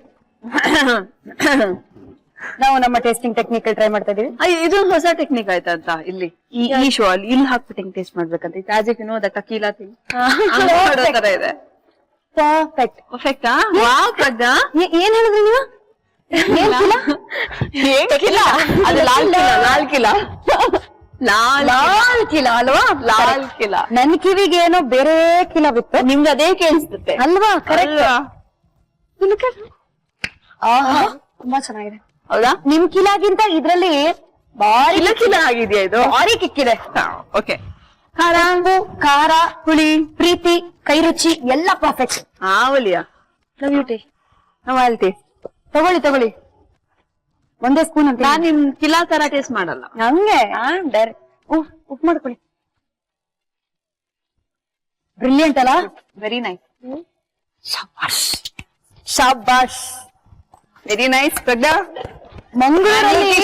A: ನಾವು ನಮ್ಮ ಟೇಸ್ಟಿಂಗ್ ಟೆಕ್ನಿಕ್ ಟ್ರೈ ಮಾಡ್ತಾ ಇದೀವಿ.
B: ಇದು ಹೊಸ ಟೆಕ್ನಿಕ್ ಆಯ್ತಾ ಅಂತ ಇಲ್ಲಿ ಈ ಶೋ ಅಲ್ಲಿ ಇಲ್ಲಿ ಹಾಕ್ಬಿಟ್ಟು ಟೇಸ್ಟ್ ಮಾಡ್ಬೇಕಂತ. It's as if you know that ಅಕೀಲಾ ಥಿಂಗ್ ಮಾಡೋ ತರ ಇದೆ.
A: ಪರ್ಫೆಕ್ಟ್.
B: ವಾವ್ ಪ್ರಜ್ಞಾ,
A: ಏನ್ ಹೇಳಿದ್ರಿ ನೀವು?
B: ಅದು ಲಾಲ್ ಕಿಲಾ
A: ಅಲ್ವಾ?
B: ಲಾಲ್ ಕಿಲಾ.
A: ನನ್ ಕಿವಿಗೆ ಏನೋ ಬೇರೆ ಕಿಲಾ ಬಿತ್ತು,
B: ನಿಮ್ಗೆ ಅದೇ ಕೇಳಿಸುತ್ತೆ
A: ಅಲ್ವಾ?
B: ಅಲ್ವಾ?
A: ತುಂಬಾ ಚೆನ್ನಾಗಿದೆ.
B: ಹೌದಾ?
A: ನಿಮ್ ಕಿಲಾಗಿಂತ ಇದ್ರಲ್ಲಿ ಭಾರಿ
B: ಕಿಲಾ ಆಗಿದೆಯಾ ಇದು?
A: ಭಾರಿ ಕಿಕ್ಕಿದೆ.
B: ಓಕೆ.
A: ಖಾರ, ಹುಳಿ, ಪ್ರೀತಿ, ಕೈ ರುಚಿ ಎಲ್ಲ ಪರ್ಫೆಕ್ಟ್.
B: ಆವಲಿಯಾ ನಾವು ಅಲ್ತಿ
A: ತಗೊಳ್ಳಿ. ಒಂದೇ ಸ್ಪೂನ್ ಅಂತ.
B: ನಾನ್ ನಿಮ್ ಕಿಲಾ ತರ ಟೇಸ್ಟ್ ಮಾಡಲ್ಲ.
A: ಹಂಗೆ ಡೈರೆಕ್ಟ್ ಉಪ್ಪು ಮಾಡ್ಕೊಳ್ಳಿ. ಬ್ರಿಲಿಯಂಟ್ ಅಲ್ಲ?
B: Very nice.
A: ಶಾಬಾಷ್.
B: Very nice Prajna.
A: ಮಂಗಳೂರಲ್ಲಿ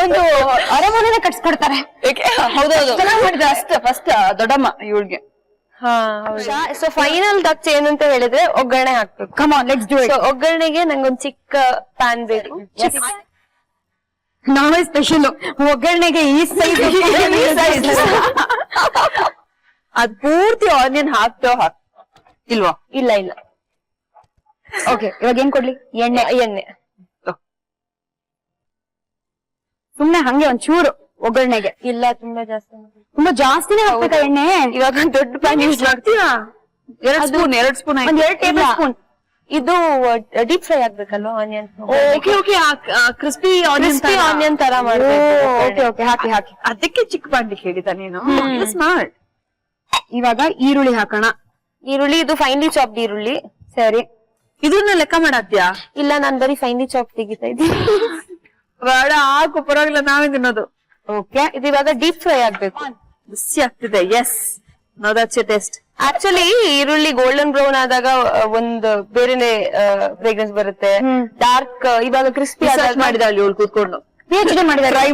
A: ಒಂದು ಅರಮನೆ ಕಟ್ಸ್ಕೊಡ್ತಾರೆ.
B: ಹೌದೌದು, ಚೆನ್ನಾಗಿ ಮಾಡಿದ್ರೆ ಅಷ್ಟ ಫಸ್ಟ್ ದೊಡ್ಡಮ್ಮ ಇವಳಿಗೆ.
C: ಸೊ ಫೈನಲ್ ಟಚ್ ಏನಂತ ಹೇಳಿದ್ರೆ ಒಗ್ಗರಣೆ ಹಾಕ್ಬೇಕು.
A: Come on, let's do it.
C: ಒಗ್ಗರಣೆಗೆ ನಂಗೊಂದ್ ಚಿಕ್ಕ ಪ್ಯಾನ್ ಬೇಕು.
A: ನಾವೇ ಸ್ಪೆಷಲ್ ಒಗ್ಗರಣೆಗೆ ಈ ಸೈಜ್
B: ಅದ್ ಪೂರ್ತಿ ಆನಿಯನ್ ಹಾಕ್ತೇವ ಇಲ್ವಾ?
C: ಇಲ್ಲ.
A: ಓಕೆ, ಇವಾಗ ಏನ್ ಕೊಡ್ಲಿ? ಎಣ್ಣೆ ಸುಮ್ನೆ ಹಂಗೆ ಒಂಚೂರು ಒಗ್ಗರಣೆಗೆ?
C: ಇಲ್ಲ, ತುಂಬಾ
A: ಜಾಸ್ತಿನೇ ಹಾಕ್ಬೇಕಾ ಎಣ್ಣೆ?
C: ಇವಾಗ ದೊಡ್ಡ ಪ್ಯಾನ್ ಯೂಸ್ ಮಾಡ್ತೀರಾ?
B: 2 ಸ್ಪೂನ್.
A: 2 tablespoon.
C: ಇದು ಡೀಪ್ ಫ್ರೈ ಆಗ್ಬೇಕಲ್ವಾ ಆನಿಯನ್?
B: ಓಕೆ. ಕ್ರಿಸ್ಪಿ
C: ಆನಿಯನ್ ತರ ಮಾಡ್ಬೇಕು.
A: ಓಕೆ, ಹಾಕಿ.
B: ಅದಕ್ಕೆ ಚಿಕ್ಕ ಬಾಂಡ್ಲಿಕ್ಕೆ ಹೇಳಿದ ನೀನು. ಸ್ಮಾರ್ಟ್.
A: ಇವಾಗ ಈರುಳ್ಳಿ ಹಾಕೋಣ.
C: ಇದು ಫೈನ್ಲಿ ಚಾಪ್ಡ್ ಈರುಳ್ಳಿ.
A: ಸರಿ,
B: ಇದನ್ನ ಲೆಕ್ಕ ಮಾಡಾತ್ಯಾ?
C: ಇಲ್ಲ, ನಾನ್ ಬರೀ ಫೈನ್ಲಿ ಚಾಪ್ ತೆಗಿತಾ ಇದ್ದೀನಿ.
B: ಬೇಡ, ಹಾಕು, ಪರವಾಗಿಲ್ಲ, ನಾವೇ ತಿನ್ನೋದು.
C: ಓಕೆ, ಇದು ಇವಾಗ ಡೀಪ್ ಫ್ರೈ ಆಗ್ಬೇಕು.
B: ಬಿಸಿ ಆಗ್ತಿದೆ. Yes, no that's your taste.
C: Actually ಈರುಳ್ಳಿ ಗೋಲ್ಡನ್ ಬ್ರೌನ್ ಆದಾಗ ಒಂದು ಬೇರೆನೆ ಫ್ರೇಗ್ರೆನ್ಸ್ ಬರುತ್ತೆ. ಡಾರ್ಕ್ ಇವಾಗ ಕ್ರಿಸ್ಪಿ
B: ಮಾಡಿದ ಅಲ್ಲಿ ಇವಳು ಕೂತ್ಕೊಂಡು
A: PhD ಮಾಡಿದ್ದಾರೆ.
B: ಟ್ರೈ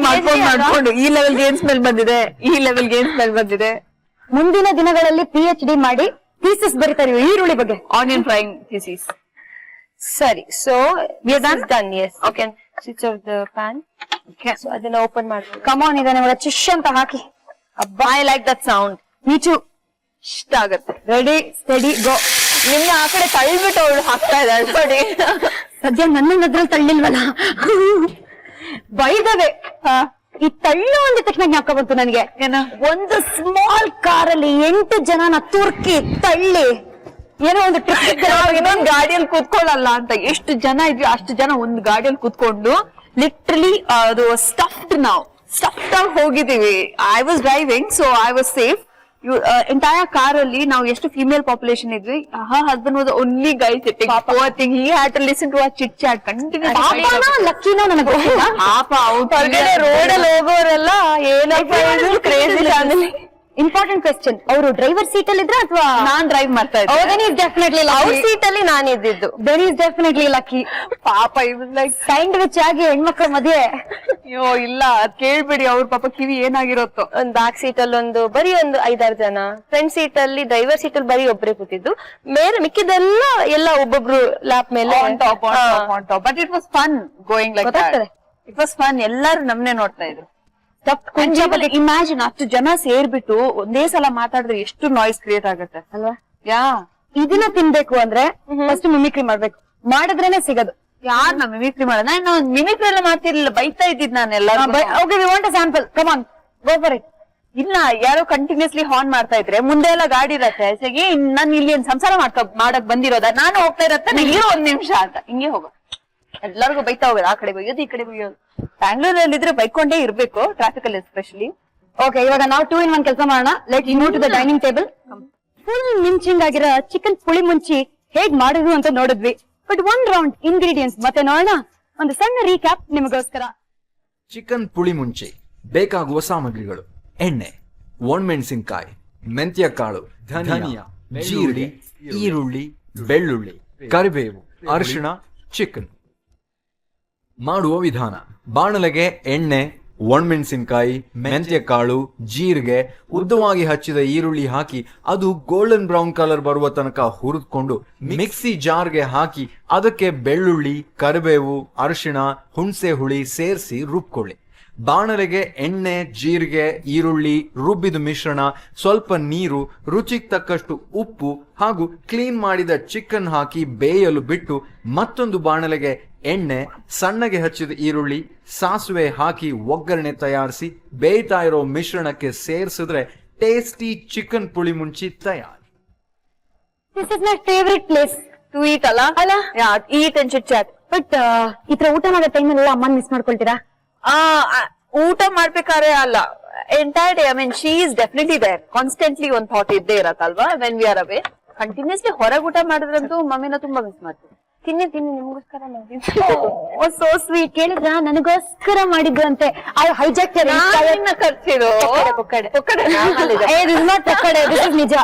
B: ಮಾಡ್ಕೊಂಡು ಈ ಲೆವೆಲ್ಗೆ ಏನ್ ಸ್ಮೆಲ್ ಬಂದಿದೆ, ಈ ಲೆವೆಲ್ಗೆ ಏನ್ ಸ್ಮೆಲ್ ಬಂದಿದೆ.
A: ಮುಂದಿನ ದಿನಗಳಲ್ಲಿ PhD ಮಾಡಿ ಥೀಸಿಸ್ ಬರೀತಾರೆ ಈರುಳ್ಳಿ ಬಗ್ಗೆ.
B: Onion frying thesis.
C: ಸರಿ, so done. Yes, you can switch off the pan. So ಅದನ್ನ ಓಪನ್ ಮಾಡ್ಬೇಕು.
A: ಕಮಾನ್, ಈಗ ನಿಮಗೆ ಚಿಶ್ ಅಂತ ಹಾಕಿ.
B: I like that sound.
A: ನೀಚು
B: ಇಷ್ಟ ಆಗತ್ತೆ.
A: Ready steady go.
B: ನಿನ್ನ ಆ ಕಡೆ ತಳ್ಳಿಬಿಟ್ಟು ಅವಳು ಹಾಕ್ತಾ ಇದ್ದಾಳೆ ನೋಡಿ.
A: ಸದ್ಯ ನನ್ನ ಅದ್ರಲ್ಲಿ ತಳ್ಳಿಲ್ವಲ್ಲ. ಬೈದವೆ. ಈ ತಳ್ಳು ಅಂದ ತಕ್ಷಣ ಜ್ಞಾಪಕ ಬಂತು ನನಗೆ. ಒಂದು ಸ್ಮಾಲ್ ಕಾರಲ್ಲಿ 8 ಜನನ ತುರ್ಕಿ ತಳ್ಳಿ ಏನೋ ಒಂದು ಟ್ರಿಪ್
B: ಇನ್ನೊಂದು ಗಾಡಿಯಲ್ಲಿ ಕೂತ್ಕೊಳ್ಳಲ್ಲ ಅಂತ ಎಷ್ಟು ಜನ ಇದ್ವಿ ಅಷ್ಟು ಜನ ಒಂದು ಗಾಡಿಯಲ್ಲಿ ಕೂತ್ಕೊಂಡು ಲಿಟ್ರಲಿ ಅದು ಸ್ಟಫ್ಡ್ ಆಗಿ ಹೋಗಿದೀವಿ. I was driving, so I was safe. Entire car ಅಲ್ಲಿ ನಾವು ಎಷ್ಟು ಫಿಮೇಲ್ ಪಾಪ್ಯುಲೇಷನ್ ಇದ್ವಿ. Husband was only guy sitting. He had to listen to our chit chat continuously.
A: ಲಕ್ಕಿನೋ ನನಗೆ ಗೊತ್ತಿಲ್ಲ.
B: ಪಾಪ
C: ಹೊರಗಡೆ ರೋಡ್ ಅಲ್ಲಿ ಹೋಗೋರೆಲ್ಲ ಏನಪ್ಪ ಕ್ರೇಜಿ ಫ್ಯಾಮಿಲಿ.
A: ಇಂಪಾರ್ಟೆಂಟ್ ಕ್ವೆಶ್ಚನ್, ಅವರು ಡ್ರೈವರ್ ಸೀಟ್ ಅಲ್ಲಿ ಇದ್ರ ಅಥವಾ
B: ನಾನ್ ಡ್ರೈವ್ ಮಾಡ್ತಾ ಇದ್ದೆ.
A: ದೆನ್ ಈಸ್ ಡೆಫಿನೆಟ್ಲಿ
C: ಅವ್ರ ಸೀಟ್ ಅಲ್ಲಿ ನಾನು ಇದ್ದಿದ್ದು.
A: Then is definitely lucky.
B: ಪಾಪ ಇವ್ ಲೈಕ್
A: ಸ್ಯಾಂಡ್ವಿಚ್ ಆಗಿ ಹೆಣ್ಮಕ್ಳ ಮಧ್ಯೆ.
B: ಅಯ್ಯೋ ಇಲ್ಲ, ಅದ್ ಕೇಳ್ಬೇಡಿ, ಅವ್ರ ಪಾಪ ಕಿವಿ ಏನಾಗಿರುತ್ತೋ.
C: ಒಂದ್ ಬ್ಯಾಕ್ ಸೀಟ್ ಅಲ್ಲಿ ಬರೀ ಒಂದು 5-6 ಜನ, ಫ್ರಂಟ್ ಸೀಟ್ ಅಲ್ಲಿ ಡ್ರೈವರ್ ಸೀಟ್ ಅಲ್ಲಿ ಬರೀ ಒಬ್ಬರೇ ಕೂತಿದ್ದು. ಮೇಲೆ ಮಿಕ್ಕಿದೆಲ್ಲ ಎಲ್ಲ ಒಬ್ಬೊಬ್ರು ಲ್ಯಾಪ್ ಮೇಲೆ
B: on top. But it was fun going like that. It was fun. ಎಲ್ಲಾರು ನಮ್ನೆ ನೋಡ್ತಾ ಇದ್ರು. ಇಮ್ಯಾಜಿನ್ ಅಷ್ಟು ಜನ ಸೇರ್ಬಿಟ್ಟು ಒಂದೇ ಸಲ ಮಾತಾಡಿದ್ರೆ ಎಷ್ಟು ನಾಯ್ಸ್ ಕ್ರಿಯೇಟ್ ಆಗುತ್ತೆ
A: ಅಲ್ವಾ?
B: ಯಾ,
A: ಇದನ್ನ ತಿನ್ಬೇಕು ಅಂದ್ರೆ ಫಸ್ಟ್ ಮಿಮಿಕ್ರಿ ಮಾಡ್ಬೇಕು, ಮಾಡಿದ್ರೇನೆ ಸಿಗೋದು.
B: ಯಾರ್ ನಾ ಮಿಮಿಕ್ರಿ ಮಾಡೋಣ? ನಾನು ಮಿಮಿಕ್ರಿ ಎಲ್ಲ ಮಾಡ್ತಿರ್ಲಿಲ್ಲ, ಬೈತಾ ಇದ್ದಿದ್ ನಾನು ಎಲ್ಲ.
A: Okay, we want a sample, come on, go for it.
B: ಇಲ್ಲ, ಯಾರೋ ಕಂಟಿನ್ಯೂಸ್ಲಿ ಹಾರ್ನ್ ಮಾಡ್ತಾ ಇದ್ರೆ ಮುಂದೆ ಎಲ್ಲ ಗಾಡಿ ಇರತ್ತೆ. ನಾನು ಇಲ್ಲಿ ಏನ್ ಸಂಸಾರ ಮಾಡಕ್ ಬಂದಿರೋದ, ನಾನು ಹೋಗ್ತಾ ಇರತ್ತೆ, ಇರೋ 1 ನಿಮಿಷ ಅಂತ ಹಿಂಗೆ ಹೋಗೋ. ಎಲ್ಲರಿಗೂ ಬೈತಾ ಹೋಗೋದು, ಆ ಕಡೆ ಬೈಯೋದು, ಈ ಕಡೆ ಬೈಯೋದು. ಬ್ಯಾಂಗ್ಳೂರಲ್ಲಿ ಇದ್ರೆ ಬೈಕೊಂಡೇ ಇರ್ಬೇಕು, ಟ್ರಾಫಿಕ್ ಅಲ್ಲಿ ಎಸ್ಪೆಷಲಿ.
A: ಓಕೆ, ಇವಾಗ ನಾವು 2 in 1 ಕೆಲಸ ಮಾಡೋಣ. Let move to the dining table. Full munching ಆಗಿರೋ ಚಿಕನ್ ಪುಳಿ ಮುಂಚಿ ಹೇಗ್ ಮಾಡಿದ್ವಿ ಅಂತ ನೋಡಿದ್ವಿ. ಬಟ್ 1 ರೌಂಡ್ ಇಂಗ್ರೀಡಿಯೆಂಟ್ಸ್ ಮತ್ತೆ ನೋಡೋಣ. ಒಂದು ಸಣ್ಣ ರೀಕ್ಯಾಪ್ ನಿಮಗೋಸ್ಕರ.
D: ಚಿಕನ್ ಪುಳಿ ಮುಂಚಿ ಬೇಕಾಗುವ ಸಾಮಗ್ರಿಗಳು: ಎಣ್ಣೆ, ಒಣಮೆಣಸಿನಕಾಯಿ, ಮೆಂತ್ಯ ಕಾಳು, ಧನಿಯಾ, ಜೀರಿಗೆ, ಈರುಳ್ಳಿ, ಬೆಳ್ಳುಳ್ಳಿ, ಕರಿಬೇವು, ಅರಿಶಿಣ, ಚಿಕನ್. ಮಾಡುವ ವಿಧಾನ: ಬಾಣಲೆಗೆ ಎಣ್ಣೆ, ಒಣಮೆಣಸಿನಕಾಯಿ, ಮೆಂತ್ಯ ಕಾಳು, ಜೀರಿಗೆ, ಉದ್ದವಾಗಿ ಹಚ್ಚಿದ ಈರುಳ್ಳಿ ಹಾಕಿ ಅದು ಗೋಲ್ಡನ್ ಬ್ರೌನ್ ಕಲರ್ ಬರುವ ತನಕ ಹುರಿದುಕೊಂಡು ಮಿಕ್ಸಿ ಜಾರ್ಗೆ ಹಾಕಿ ಅದಕ್ಕೆ ಬೆಳ್ಳುಳ್ಳಿ, ಕರಿಬೇವು, ಅರಿಶಿಣ, ಹುಣಸೆ ಹುಳಿ ಸೇರಿಸಿ ರುಬ್ಕೊಳ್ಳಿ. ಬಾಣಲೆಗೆ ಎಣ್ಣೆ, ಜೀರಿಗೆ, ಈರುಳ್ಳಿ, ರುಬ್ಬಿದ ಮಿಶ್ರಣ, ಸ್ವಲ್ಪ ನೀರು, ರುಚಿಗೆ ತಕ್ಕಷ್ಟು ಉಪ್ಪು ಹಾಗೂ ಕ್ಲೀನ್ ಮಾಡಿದ ಚಿಕನ್ ಹಾಕಿ ಬೇಯಲು ಬಿಟ್ಟು ಮತ್ತೊಂದು ಬಾಣಲೆಗೆ ಎಣ್ಣೆ, ಸಣ್ಣಗೆ ಹಚ್ಚಿದ ಈರುಳ್ಳಿ, ಸಾಸಿವೆ ಹಾಕಿ ಒಗ್ಗರಣೆ ತಯಾರಿಸಿ ಬೇಯ್ತಾ ಇರೋ ಮಿಶ್ರಣಕ್ಕೆ ಸೇರಿಸಿದ್ರೆ ಟೇಸ್ಟಿ ಚಿಕನ್ ಪುಳಿ ಮುಂಚಿ ತಯಾರು.
A: This is my favourite place
B: to eat ಅಲ್ಲ? Eat and chit chat.
A: But ಈ ತರ ಊಟ ಮಾಡೋ ಟೈಮಲ್ಲಿ ಅಮ್ಮನ್ ಮಿಸ್ ಮಾಡ್ಕೊಳ್ತೀರಾ?
B: ಊಟ ಮಾಡ್ಬೇಕಾದ್ರೆ ಅಲ್ಲ, entire day. I mean she is definitely there. Constantly ಒಂದ್ ಥಾಟ್ ಇದ್ದೇ ಇರತ್ತಲ್ವಾ when we are away. Continuously ಹೊರಗೆ ಊಟ ಮಾಡಿದ್ರಂತೂ ಮಮ್ಮಿನ ತುಂಬಾ ಮಿಸ್ ಮಾಡ್ತೀವಿ.
C: ತಿನ್ನಿ ನಿಮ್ಗೋಸ್ಕರ ಮಾಡಿದ್ದು.
A: So sweet. ಕೇಳಿದ್ರ ನನಗೋಸ್ಕರ ಮಾಡಿದ್ದು ಅಂತೆ. ಐ ಹೈಜಾಕ್
B: ಖರ್ಚಿದು
A: ನಿಜ.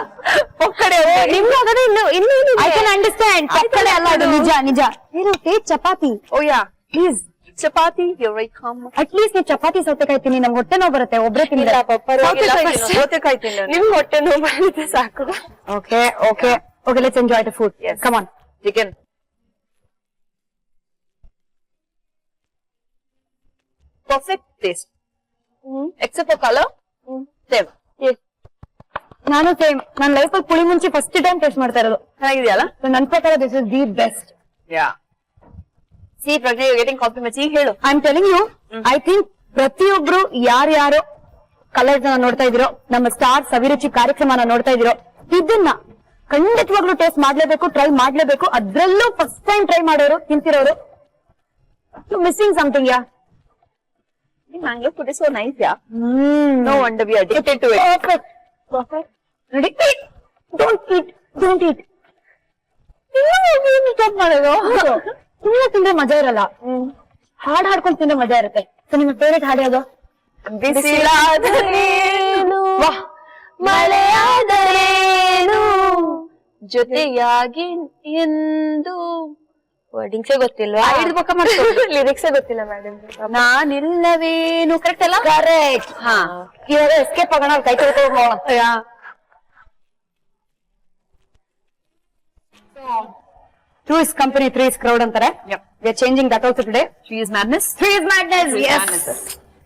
A: I can understand. ಪಕ್ಕಡೆ ಅಲ್ಲ, ಅದು ನಿಜ ನಿಜ. ಚಪಾತಿ.
B: ಓ ಯಾ,
A: ಪ್ಲೀಸ್
B: ಚಪಾತಿ.
A: ಅಟ್ಲೀಸ್ಟ್ ನೀವು ಚಪಾತಿ ಸೌತೆಕಾಯಿ ತಿನ್ನಿ, ನಮ್ಗೆ ಹೊಟ್ಟೆ ನೋವು ಬರುತ್ತೆ. ಒಬ್ಬರೇ ತಿಂದ್ರೆ
B: ಸೌತೆಕಾಯಿ ತಿನ್ನ.
C: ನಿಮ್ ಹೊಟ್ಟೆ ನೋವು ಬರುತ್ತೆ ಸಾಕು.
A: Okay okay okay, let's enjoy the food. Come on.
B: Chicken perfect taste. Except for color, same.
A: ನಾನು ಸೇಮ್. ನನ್ನ ಲೈಫ್ ಅಲ್ಲಿ ಪುಳಿ ಮುಂಚೆ ಫಸ್ಟ್ ಟೈಮ್ ಟೇಸ್ಟ್ ಮಾಡ್ತಾ ಇರೋದು.
B: ಚೆನ್ನಾಗಿದೆಯಲ್ಲ?
A: ನನ್ ಪ್ರಕಾರ this is the best.
B: Yeah. See, Pragya, you're getting compliments. ಈಗ ಹೇಳು.
A: I am telling you, I think ಪ್ರತಿಯೊಬ್ರು ಯಾರ್ಯಾರು ಕಲರ್ಸ್ ನೋಡ್ತಾ ಇದೀರೋ, ನಮ್ಮ ಸ್ಟಾರ್ ಸವಿರುಚಿ ಕಾರ್ಯಕ್ರಮನ ನೋಡ್ತಾ ಇದೀರೋ, ಇದನ್ನ ಖಂಡಿತವಾಗ್ಲೂ ಟೇಸ್ಟ್ ಮಾಡ್ಲೇಬೇಕು, ಟ್ರೈ ಮಾಡ್ಲೇಬೇಕು. ಅದ್ರಲ್ಲೂ ಫಸ್ಟ್ ಟೈಮ್ ಟ್ರೈ ಮಾಡೋರು, ತಿಂತಿರೋರು, missing something. Yeah,
B: Mango food is so nice, yeah. No wonder we are addicted to it.
A: Perfect. Perfect. Ready? Don't eat. Don't eat. Stop ಮಾಡೋದು. ಸುಮ್ಮನೆ ತಿಂದ್ರೆ ಮಜಾ ಇರಲ್ಲ, ಹಾಡ್ ಹಾಡ್ಕೊಂಡು ತಿಂದ್ರೆ ಮಜಾ ಇರುತ್ತೆ. ಸೊ ನಿಮ್ಮ ಫೇವ್ರೇಟ್ ಹಾಡು ಯಾವುದು?
C: ಬಿಸಿಲಾದರೇನು, ಮಳೆಯಾದರೇನು, ಜೊತೆಯಾಗಿ ಎಂದು ವರ್ಡಿಂಗ್ಸೇ ಗೊತ್ತಿಲ್ವಾ ಲಿರಿಕ್ಸೇ ಗೊತ್ತಿಲ್ಲ ಮೇಡಮ್.
B: ನಾನಿಲ್ಲವೇನು ಕರೆಕ್ಟ್ ಅಲ್ಲ?
A: ಕರೆಕ್ಟ್.
B: ಹಾ
A: ಇವಾಗ ಎಸ್ಕೇಪ್ ಆಗೋಣ, ಅವ್ರ್ ಕೈ ತೊಳ್ಕೊಂಡು two is company, three is crowd ಅಂತಾರೆ.
B: Yep.
A: We are changing that also today.
B: She is madness.
A: Three is madness.
B: Three is
A: Yes.
B: madness.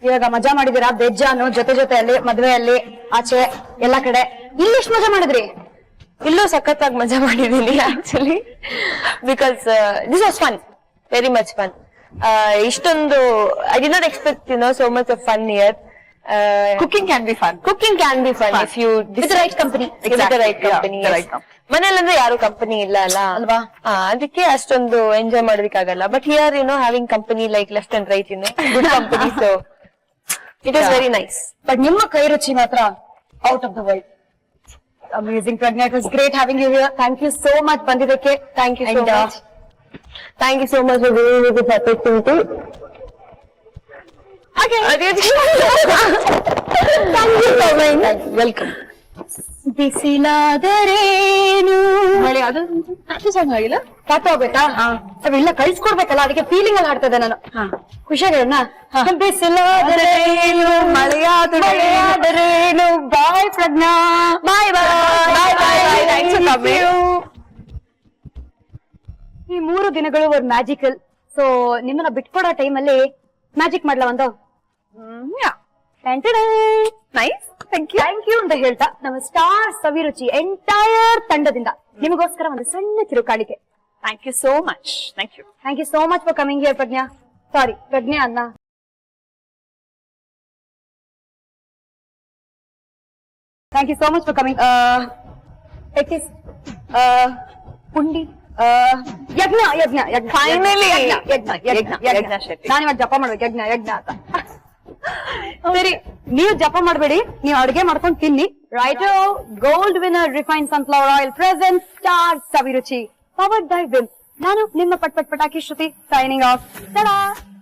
A: ಇವಾಗ ಮಜಾ ಮಾಡಿದೀರಾ ಬೆಜ್ಜಾನು ಜೊತೆಯಲ್ಲಿ ಮದ್ವೆಯಲ್ಲಿ ಆಚೆ ಎಲ್ಲಾ ಕಡೆ. ಇಲ್ಲಿ ಎಷ್ಟು ಮಜಾ ಮಾಡಿದ್ರಿ?
C: ಇಲ್ಲೂ ಸಖತ್ತಾಗಿ ಮಜಾ ಮಾಡಿದೀನಿ actually, because this was fun, very much fun. ಇಷ್ಟೊಂದು I did not expect so much of fun here.
B: Cooking can be fun.
C: Cooking can be fun if you
A: With the right company.
C: Right company.
B: Yeah, the right company.
C: ಮನೇಲಂದ್ರೆ ಯಾರು company ಇಲ್ಲ ಅಲ್ಲ
A: ಅಲ್ವಾ?
C: ಅದಕ್ಕೆ ಅಷ್ಟೊಂದು enjoy ಮಾಡೋದಕ್ಕಾಗಲ್ಲ. But here having company like left and right good company, so it was very nice.
A: But ನಿಮ್ಮ ಕೈ ರುಚಿ ಮಾತ್ರ out of the world. Amazing Prajna, it was great having you here. Thank you so much ಬಂದಿದ್ದಕ್ಕೆ.
C: Thank you so much. Thank you so much for giving me this opportunity. Welcome.
A: ಬಿಸಿಲಾದರೇನು
B: ಮಳೆ ಅದು song ಆಗಿಲ್ಲ?
A: ಪಾಠ ಹೋಗ್ಬೇಕಾ? ಅವೆಲ್ಲ ಕಳ್ಸ್ಕೊಡ್ಬೇಕಲ್ಲ, ಅದಕ್ಕೆ ಫೀಲಿಂಗ್ ಅಲ್ಲಿ ಆಡ್ತದೆ ನಾನು. ಖುಷಿಯಾಗಿರೋಣ. ಬಿಸಿಲಾದರೇನು ಮಳೆಯಾದರೇನು. Bye Prajna.
C: Bye bye bye bye. Thanks for coming.
A: ಈ 3 ದಿನಗಳು ಒಂದು ಮ್ಯಾಜಿಕಲ್. ಸೊ ನಿಮ್ಮನ್ನ ಬಿಟ್ಕೊಡೋ ಟೈಮಲ್ಲಿ ಮ್ಯಾಜಿಕ್ ಮಾಡ್ಲಾ ಒಂದು?
B: Nice. Thank you.
A: Thank you ಅಂತ ಹೇಳ್ತಾ ನಮ್ಮ ಸ್ಟಾರ್ ಸವಿರುಚಿ ಎಂಟೈರ್ ತಂಡದಿಂದ ನಿಮಗೋಸ್ಕರ ಒಂದು ಸಣ್ಣ ಕಿರುಕಾಣಿಕೆ.
B: Thank you so much. Thank you.
A: Thank you so much for coming here Prajna. Sorry Prajna ಅನ್ನ. Thank you so much for coming. It is ಪುಂಡಿ ಯಜ್ಞ ಯಜ್ಞ ಯಜ್ಞ.
C: Finally.
A: ಯಜ್ಞ ಯಜ್ಞ ಯಜ್ಞ
B: ಶೆಟ್ಟಿ.
A: ನಾನು ಇವಾಗ ಜಪ ಮಾಡ್ಬೇಕು ಯಜ್ಞ ಯಜ್ಞ ಅಂತ. ಸರಿ, ನೀವು ಜಪ ಮಾಡಬೇಡಿ, ನೀವು ಅಡುಗೆ ಮಾಡ್ಕೊಂಡು ತಿನ್ನಿ. Right. Gold winner refine sunflower oil present star Saviruchi powered by Vim. ನಾನು ನಿಮ್ಮ ಪಟ್ ಪಟ್ ಪಟಾಕಿ ಶ್ರುತಿ ಸೈನಿಂಗ್ ಆಫ್.